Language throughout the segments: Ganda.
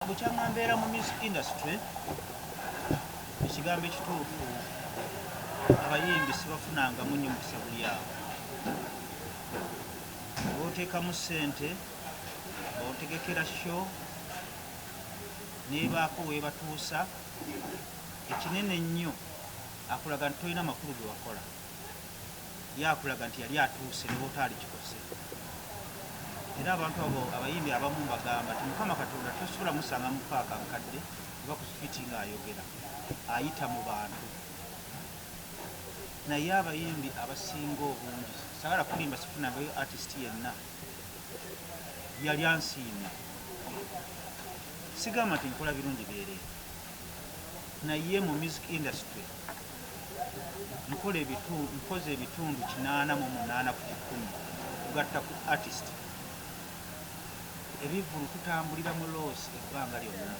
bukyanga mbeera mu music industry ekigambo ekituufu abayimbi sibafunangamu nnyo mukisa buli awo booteekamu ssente bootegekera show neebaako weebatuusa ekinene nnyo akulaga nti tolina makulu ge wakola yakulaga nti yali atuuse ne bootaali kikoze era abantu abo abayimbi abamu bagamba nti mukama katonda tosobola musanga mu paaka nkadde oba ku sifiti ng'ayogera ayita mu bantu naye abayimbi abasinga obungi sagala kulimba Sifunangayo artist yenna yali ansiima sigamba nti nkola birungi byereere naye mu music industry nkoze ebitundu 88 ku 10 kugatta ku artist ebivulu tutambulira mu loosi ebbanga lyonna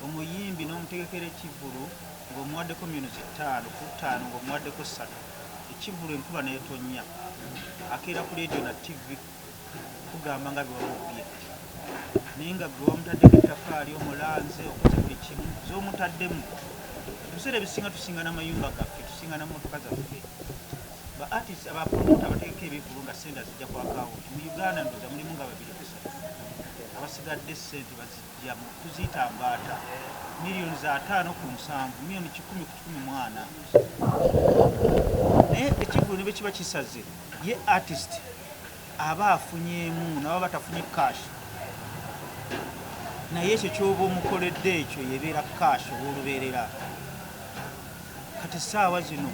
omuyimbi n'omutegekera ekivulu ng'omuwaddeko minutes 5 ku 5 ng'omuwaddeko 3 ekivulu enkuba neetonnya akeera ku radio na TV kugamba nga biwamubye naye nga gwe wamutaddeko ettafaali omulanze okoze buli kimu z'omutaddemu ebiseera ebisinga tusingana amayumba gaffe tusingana motoka zaffe ba artist abapromota abategeka ebivulu nga sente zijja ku akawunti mu Uganda ndoza mulimu nga 2 abasigadde sente bazijja tuziyita mbaata milioni za 5 ku 7 milioni 10 ku 14 naye ekivulu ne bwe kiba kisaze ye artist aba afunyeemu nabo batafunye cash naye ekyo kyoba omukoledde ekyo yebeera cash olwolubeerera kati essaawa zino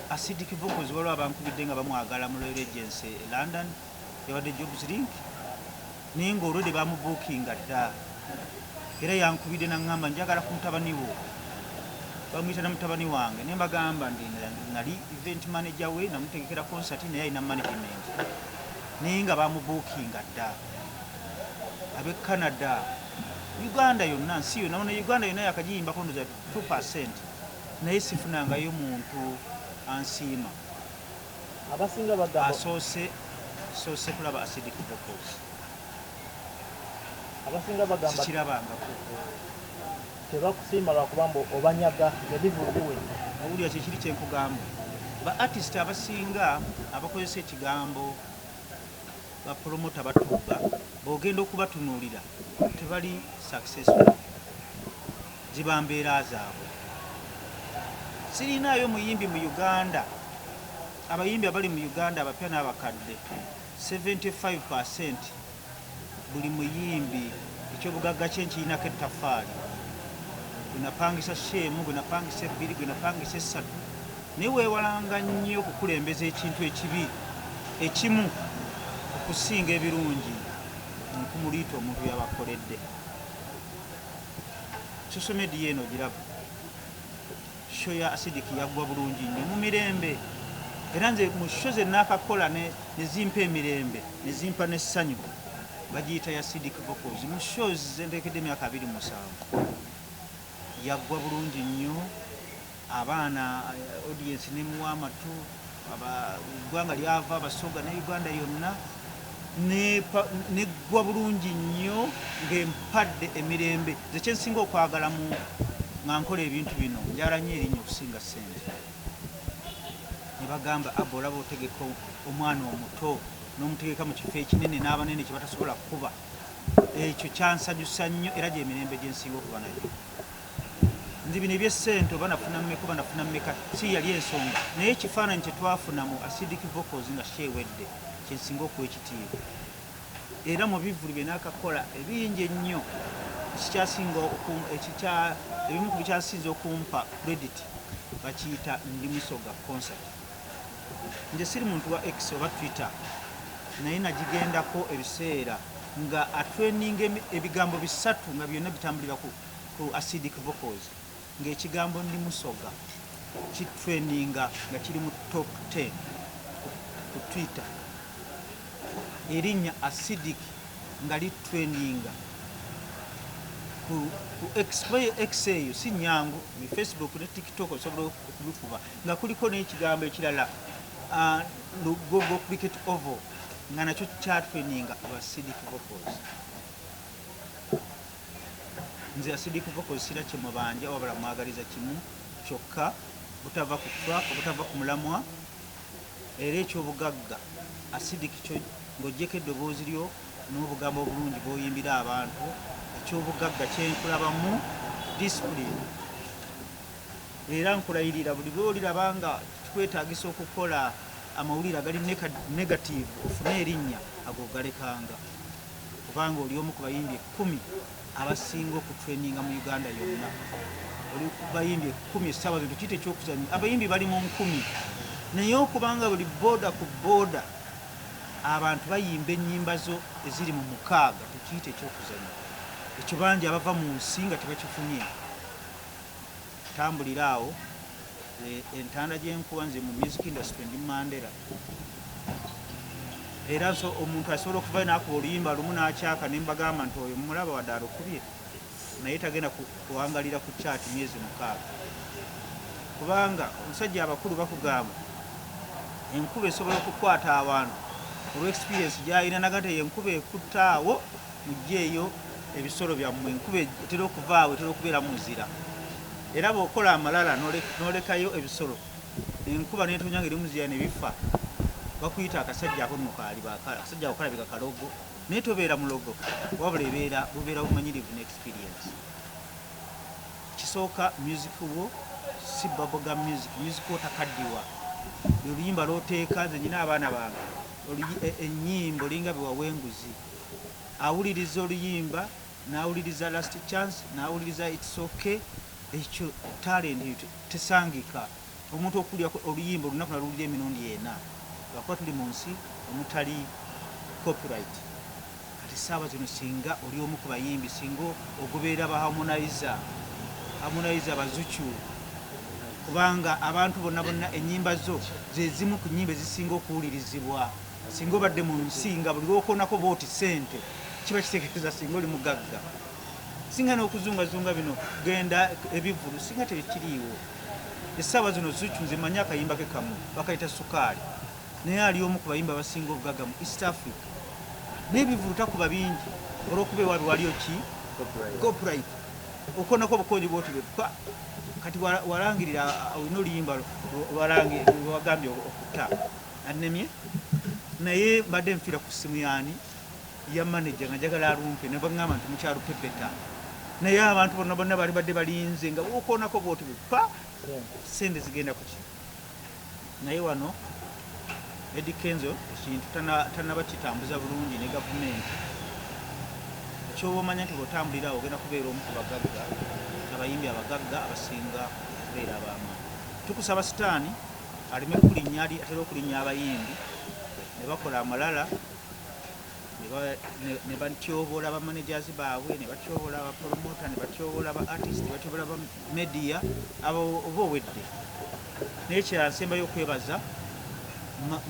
acidic vocals waliwo abankubidde nga bamwagala mu Royal Agency London yabadde Jobs Link naye ng'olwedde bamubuukinga dda era yankubidde naŋŋamba njagala ku mutabani wo bamuyita na mutabani wange naye mbagamba ndi nali event manager we namutegekera concert naye alina management naye nga bamubuukinga dda ab'e Canada Uganda yonna nsi yonna ono Uganda yonna yakagiyimbako ndoza 2% naye sifunangayo muntu ansiima abasinga bagamba asoose kulaba acidic vocals abasinga bagamba sikirabangako tebakusiima lwakubamba obanyaga ebivuluwe owulira kyekiri kyenkugamba ba artist abasinga abakozesa ekigambo bapromota batuuga bogenda okubatunuulira tebali successful ziba mbeera zaabwe sirinaayo muyimbi mu Uganda abayimbi abali mu Uganda abapya n'abakadde 75% buli muyimbi ekyobugagga kye nkirinako ettafaali gwenapangisa sheemu gwenapangisa 2 gwenapangisa 3 naye weewalanga nnyo okukulembeza ekintu ekibi ekimu okusinga ebirungi nkumuliita omuntu yabakoledde social media eno giraba show ya acidic yaggwa bulungi nnyo mu mirembe era nze mu show ze naakakola ne zimpa emirembe ne zimpa n'essanyu bagiyita ya acidic vocals mu shows zendekedde emyaka 27 yaggwa bulungi nnyo abaana audience nemuwa amatu eggwanga lyava abasoga ne Uganda yonna neggwa bulungi nnyo ng'empadde emirembe ze kyensinga okwagala mu nga nkola ebintu bino njala nnyo erinnya okusinga ssente ne bagamba abo olaba otegeka omwana omuto n'omutegeka mu kifo ekinene n'abanene kye batasobola kukuba ekyo kyansanyusa nnyo era gy'emirembe gye nsinga okuba nayo nzi bino ebyessente oba nafuna mmeka oba nafuna mmeka si yali ensonga naye ekifaananyi kye twafuna mu acidic vocals nga sheewedde kyensinga okuwa ekitiibwa era mu bivulu bye naakakola ebingi ennyo ebimu ku bikyasinza okumpa credit bakiyita ndi musoga concert nze siri muntu wa X oba Twitter naye nagigendako ebiseera nga atraininga ebigambo 3 nga byonna bitambulira ku acidic vocals ng'ekigambo ndi musoga kitraininga nga kiri mu top 10 ku Twitter erinnya acidic nga litraininga ku X eyo si nyangu mu Facebook ne TikTok osobola okubikuba nga kuliko n'ekigambo ekirala Google Cricket Oval nga nakyo kyatraininga acidic vocals nze acidic vocals sira kye mubanja wabula mwagaliza kimu kyokka butava ku track butava ku mulamwa era ekyobugagga acidic kyo ng'oggyeko eddoboozi lyo n'obugambo obulungi bw'oyimbira abantu ekyobugagga kyenkulabamu discipline era nkulayirira buli lw'oliraba nga tukwetaagisa okukola amawulire agali negative ofune erinnya ago galekanga kubanga oli omu ku bayimbi 10 abasinga okutraininga mu Uganda yonna oli ku bayimbi 10 essaawa zino kiyite ekyokuzannya abayimbi bali mu 10 naye okubanga buli booda ku booda abantu bayimba ennyimba zo eziri mu 6 tekiyite ekyokuzannya ekyo bangi abava mu nsi nga tebakifunye tambulira awo entanda gyenkuba nze mu music industry ndi Mandela era so omuntu asobola okuva n'akuba oluyimba lumu n'akyaka ne mbagamba nti oyo mulaba wadde alukubye naye tagenda kuwangalira ku chart myezi 6 kubanga omusajja abakulu bakugamba enkuba esobola okukwata abantu olw'experience gy'alina nagate yenkuba ekuttaawo mugyeeyo ebisolo byammwe enkuba etera okuvaawo etera okubeera muzira era bw'okola amalala n'olekayo ebisolo enkuba n'etonya ng'eri muzira ne bifa bakuyita akasajja ako nno kaalibakala akasajja ako kalabika kalogo naye tobeera mulogo wabula bubeera bumanyirivu ne experience kisooka music wo si bubblegum music otakaddiwa oluyimba looteeka nze nyina abaana bange ennyimba olinga bewawenguzi awuliriza oluyimba n'awuliriza last chance n'awuliriza it's okay ekyo talent tesangika omuntu okulya oluyimba olunaku nalulira emirundi yena lwakuba tuli mu nsi omutali copyright kati essaawa zino singa oli omu ku bayimbi singa ogoberera ba harmonizer bazucu kubanga abantu bonna ennyimba zo ze zimu ku nnyimba ezisinga okuwulirizibwa singa obadde mu nsi nga buli lwokoonako booti ssente kiba kitegeeza singa oli mugagga singa n'okuzungazunga bino genda ebivulu singa tekiriiwo essaawa zino zucu nze manyi akayimba ke kamu bakayita sukaali naye ali omu ku bayimba abasinga obugagga mu East Africa n'ebivulu takuba bingi olw'okuba ewaabwe waliyo ki copyright okonako obukonji bwoti bwekka kati walangirira olina oluyimba wagambye okutta annemye naye mbadde nfiira ku ssimu yaani ya manager nga njagala alumpe ne baŋŋamba nti mukyalupe beta naye abantu bonna bali badde balinze nga okonako bwoti bwekka sente zigenda ku ki naye wano Eddie Kenzo ekintu tanaba kitambuza bulungi ne gavumenti ekyoba omanya nti bw'otambulira ogenda kubeera omu ku bagagga abayimbi abagagga abasinga kubeera ab'amaanyi tukusaba sitaani aleme kulinnya atera okulinnya abayimbi ne bakola amalala ne batyoboola bamanagers baabwe ne batyoboola abapromota ne batyoboola aba artist ne batyoboola aba media oba owedde naye kirala nsembayo okwebaza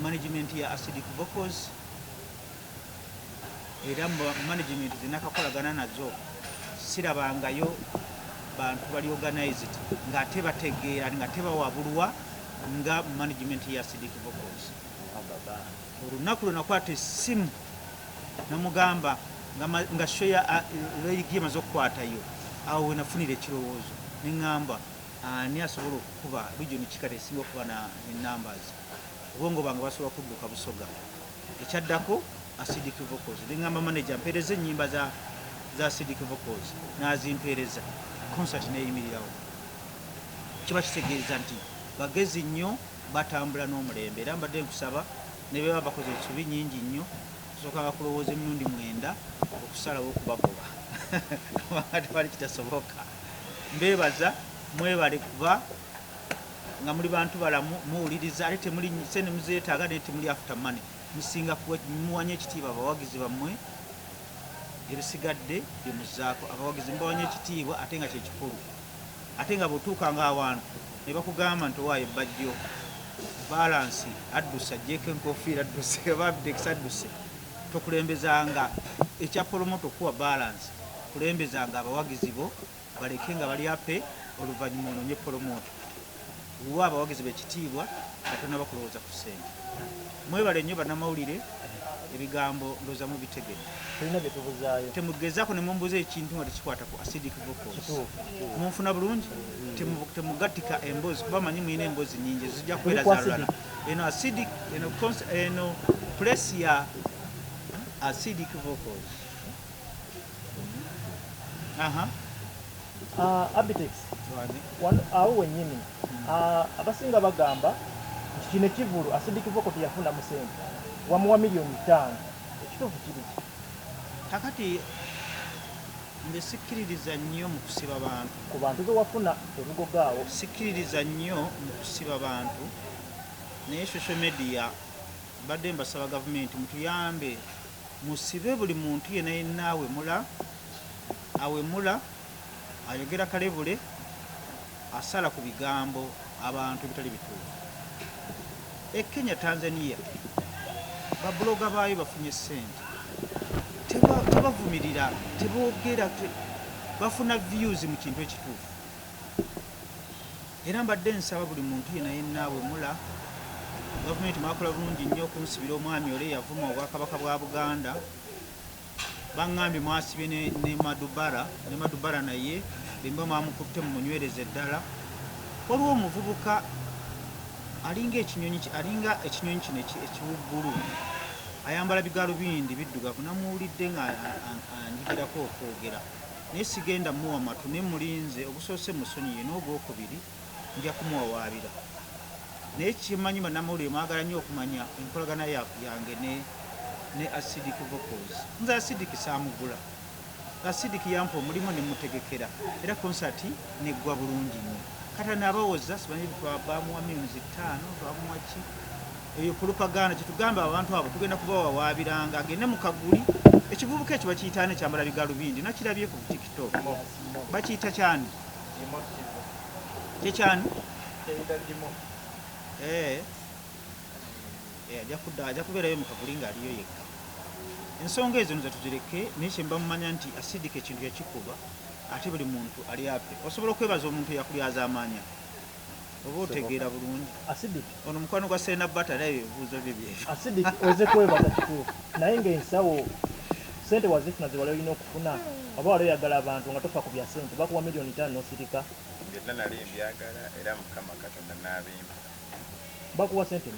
management ya acidic vocals era management zinakakolagana nazo sirabangayo bantu bali organized ng'ate bategeera ng'ate bawabulwa nga management ya acidic vocals olunaku lwenakwata essimu namugamba nga shoya lweyigiye maze okukwatayo awo wenafunira ekirowoozo neŋŋamba ani asobola okukuba region kikata esinga okuba numbers obwongo bange basobola kudduka busoga ekyaddako acidic vocals neŋŋamba manager mpeereza ennyimba za acidic vocals n'azimpeereza concert neeyimirirawo kiba kitegeeza nti bagezi nnyo batambula n'omulembe era mbadde nkusaba ne beba bakoze ensobi nnyingi nnyo kusooka bakulowooza emirundi 9 okusalawo okubagoba kubanga tewali kitasoboka mbeebaza mwebale kuba nga muli bantu balamu muwuliriza ate temuli sente muzeetaaga naye temuli after money musinga muwanya ekitiibwa abawagizi bammwe ebisigadde byemuzaako abawagizi mubawanya ekitiibwa ate nga kyekikulu ate nga bw'otuukanga awantu ne bakugamba nti owaayo ebbajjo balansi adduse ajjeeko enkofiira adduse oba Abitex adduse tokulembezanga ekya promoto okuwa balansi kulembezanga abawagizi bo baleke nga bali ape oluvannyuma onoonye promoto wa abawagizi b'ekitiibwa katona bakulowooza ku ssente mwebale nnyo bannamawulire ebigambo ndoza mu bitegedde tulina bye tubuzaayo temugezaako ne mumbuza ekintu nga tekikwata ku acidic vocals munfuna bulungi temugatika emboozi kuba manyi mwina emboozi nyingi zijja kubeera za lulala eno acidic eno place ya acidic vocals Abitex awo wennyini abasinga bagamba nti kino ekivulu acidic vocal teyafuna mu sente wamuwa $5 million ekituufu kiri kakati nze sikkiririza nnyo mu kusiba bantu ku bantu be wafuna ebigogaawo sikkiririza nnyo mu kusiba bantu naye social media badde mbasaba gavumenti mutuyambe musibe buli muntu yenna yenna awemula ayogera kalebule asala ku bigambo abantu bitali bituufu Kenya Tanzania babuloga baayo bafunye ssente tebavumirira teboogera bafuna views mu kintu ekituufu era mbadde nsaba buli muntu yenna awemula gavumenti mwakola bulungi nnyo okunsibira omwami ole yavuma obwakabaka bwa Buganda baŋŋambye mwasibye ne madubara naye limba mwamukutte mu munywereza eddala waliwo omuvubuka alinga ekinyonyi kino ekiwuggulu ayambala bigalubindi biddugavu namuwulidde nga anjigirako okwogera naye sigenda muwa matu ne mulinze obusoose musonyiye n'ogwokubiri nja kumuwawaabira naye kimanyi bannamawulire mwagala nnyo okumanya enkolagana yange ne acidic vocals nze acidic saamugula acidic yampa omulimu ne mutegekera era konsati neggwa bulungi nnyo kata nabawoza simanyi bamuwa $5 million bamuwa ki eyo propaganda kitugamba abantu abo tugenda kubawawaabiranga agende mu kaguli ekivubuka ekyo bakiyitaane kyambala bigalubindi nakirabye ku TikTok bakiyita kyani kyekyani ajja kubeerayo mu kaguli ng'aliyo yekka ensonga ezo nze tuzireke naye kye mbamumanya nti acidic ekintu yakikuba ate buli muntu ali ape osobola okwebaza omuntu eyakulyaza amaanya oba otegeera bulungi acidic ono mukwano gwa Serena Bata naye ebibuuzo bye byebyo acidic oze kwebaza kituufu naye ng'ensawo sente wazifuna ze wali olina okufuna oba wali oyagala abantu nga tofa ku bya sente bakuwa $5 million n'osirika byonna nali mbyagala era Mukama Katonda n'abimpa bakuwa sente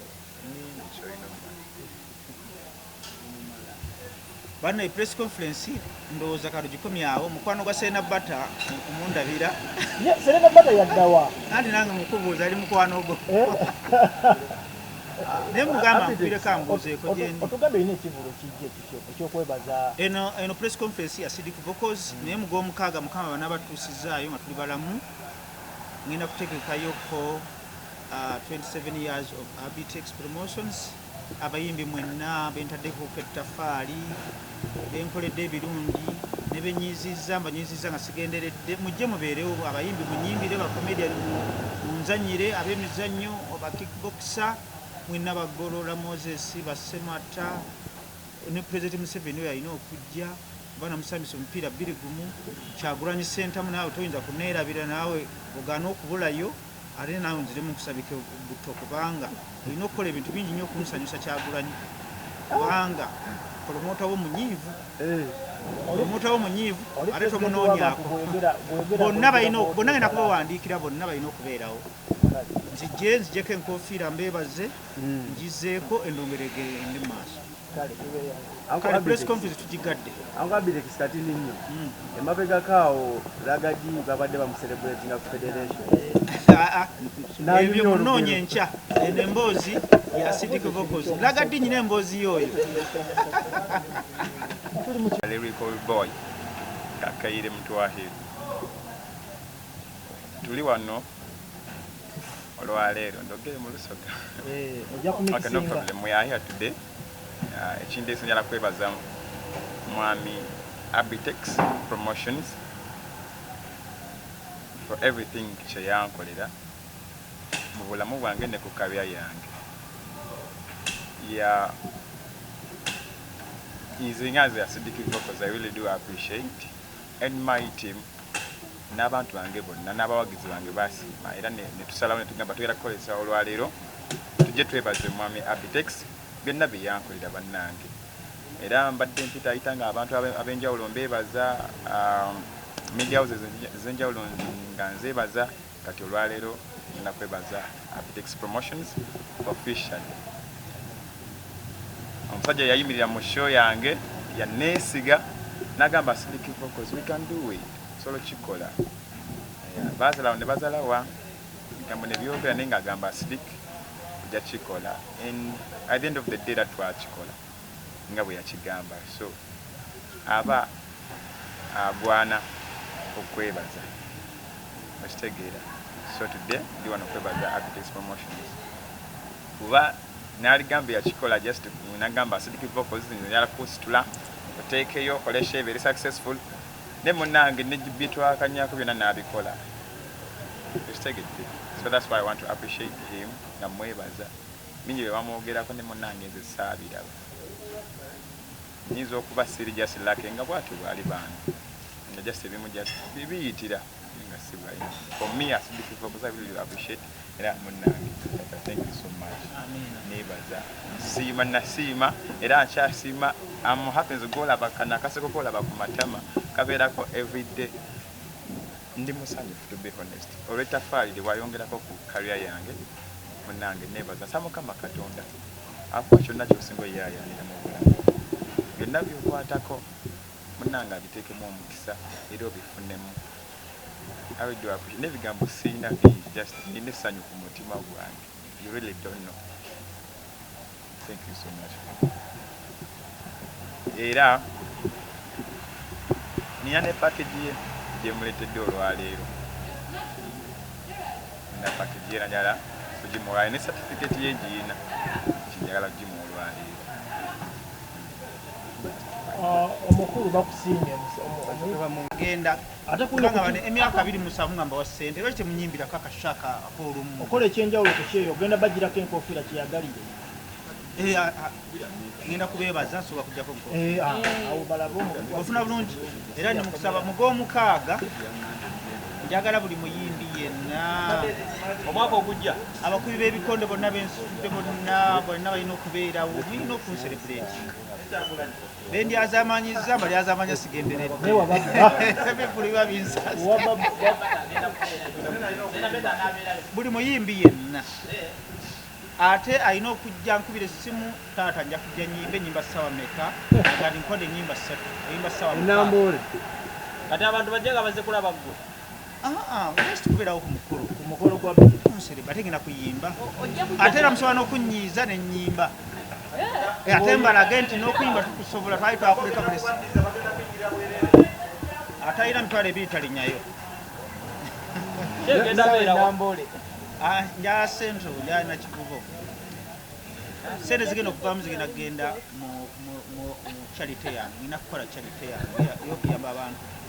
bana press conference ndowooza kalugikomyawo mukwano gwa Serena Bata kumundabira Serena Bata yaddawa anti nange mukubuuza ali mukwano gwo naye mugamba nkwireko ambuuzeeko gyendi otugambe olina ekivulu kijje ekyokwebaza eno press conference ya acidic vocals naye mu gw'omukaaga Mukama banabatuusizaayo nga tuli balamu ngenda kutegekayoko 27 years of Abitex promotions abayimbi mwenna bentaddeko kettafaali benkoledde ebirungi ne benyiizizza mbanyiizizza nga sigenderedde mujje mubeerewo abayimbi munyimbire bakomedian munzanyire ab'emizannyo oba kickboxer mwenna bagolola Moses basemata ne President Museveni we alina okujja bana musambisa omupiira 2 Kyagulanyi Sentamu naawe toyinza kuneerabira naawe ogaana okubulayo ate naawe nziremu nkusabike buto kubanga olina okukola ebintu bingi nnyo okumusanyusa Kyagulanyi kubanga promota wo munyiivu ate tomunoonyaako bonna ngenda kubawandiikira bonna balina okubeerawo nzijjeko enkofiira mbeebaze ngizeeko endongerege ndi mu maaso kale press conference tugigadde Abitex kati nnyo emabegakaawo lagadi babadde bamucelebratinga ku federation ebyo munoonya enkya eno emboozi ya acidic vocals lagadi nyina emboozi yoyo lyrical boy Kakayire Mutwahiri tuli wano olwaleero ndogere mu Lusoga okay, no problem. We are here today ekindesi njala kwebaza mwami Abitex Promotions for everything kye yankolera mu bulamu bwange ne ku kabya yange using as a acidic vocals. I really do appreciate and my team n'abantu bange bonna n'abawagizi bange basiima era ne tusalawo ne tugamba tuyera kukolesa olwaleero tujje twebaze mwami Abitex byonna bye yankolera bannange era mbadde mpita ayitanga abantu ab'enjawulo mbeebaza media houses ez'enjawulo nga nzeebaza kati olwaleero ngenda kwebaza Abitex Promotions official. Omusajja yayimirira mu show yange yanneesiga n'agamba Silky Vocals, we can do it, solo kikola. Baazalawo ne bazalawa bigambo ne byogera naye ng'agamba Silky ojja kikola, and at the end of the day twakikola nga bwe yakigamba. So aba agwana okwebaza okitegeera. So today ndi wano okwebaza Abitex Promotions kuba n'aligamba yakikola just nagamba Silky Vocals yala kusitula oteekeyo okoleshe very successful ne munnange nebitwakanyako byonna n'abikola okitegeedde. So that's why I want to appreciate him nga mwebaza mingi bye bamwogerako ne munnange nze saabiraba nyinza okuba siri just lake nga bwatyo bwali bantu nga just ebimu just bibiyitira nga sibalina. For me as Silky Vocals, I really appreciate era munnange. Thank you so much. Nebaza siima nasiima era nkyasiima. I'm happy to go laba kana kaseko ko laba ku matama kabeerako every day. Ndi musanyufu to be honest. Oleta faali de wayongerako ku career yange munnange nebaza samukama Katonda akwa kyonna kyosinga yayanira mu bulamu byonna byokwatako munnange abiteekemu omukisa era obifunemu. I will do appreciate nebigambo siina just nina essanyu ku mutima gwange. You really don't know. Thank you so much. Era nina ne package ye gyemuletedde olwaleero. Nina package ye njagala kugimuwa ne certificate ye giyina kinjagala kugimuwa olwaleero. Omukulu bakusiimye ngenda ate kulanga emyaka 27 ngamba wa ssente lwaki temunyimbirako akashaka ak'olumu okola ekyenjawulo ku kyeyo ogenda bagirako enkofiira kyeyagalire. ngenda kubeebaza nsobola kujjako Awo balaba ofuna bulungi era ne mukusaba mug'omukaaga njagala buli muyimbi yenna omwaka ogujja abakubi b'ebikonde bonna bensudde bonna balina okubeerawo mulina okunserebuleetinga bendyazamanyiza mbalyazamanya sigenderedde bifuliba binsasi buli muyimbi yenna ate alina okujja nkubira essimu taata nja kujja nyimbe nyimba ssaawa meka agandi nkode nyimba 3 nyimba ssaawa Nambole kati abantu bajja nga bazze kulaba ggwe just kubeerawo ku mukolo ku mukolo gwa Abitex ate ngenda kuyimba ate era musobola n'okunyiiza ne nnyimba ate mbalage nti n'okuyimba tukusobola twali twakuleka bulesi ate alina mitwalo 2 talinyayo Nambole njala sente njala nakivubo sente zigenda okuvaamu zigenda kugenda mu charity yange ngina kukola charity yange yokuyamba abantu